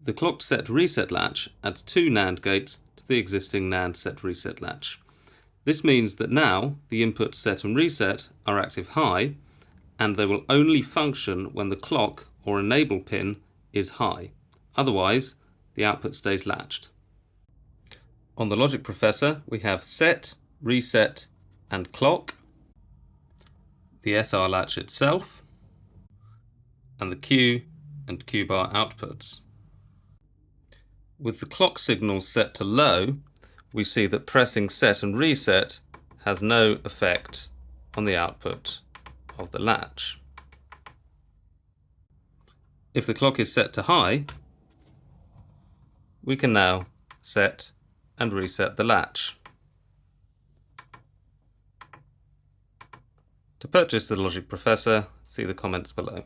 The clock set reset latch adds 2 NAND gates to the existing NAND set reset latch. This means that now the inputs set and reset are active high, and they will only function when the clock or enable pin is high. Otherwise, the output stays latched. On the logic processor, we have set, reset, and clock, the SR latch itself, and the Q and Q bar outputs. With the clock signal set to low, we see that pressing set and reset has no effect on the output of the latch. If the clock is set to high, we can now set and reset the latch. To purchase the Logic Professor, see the comments below.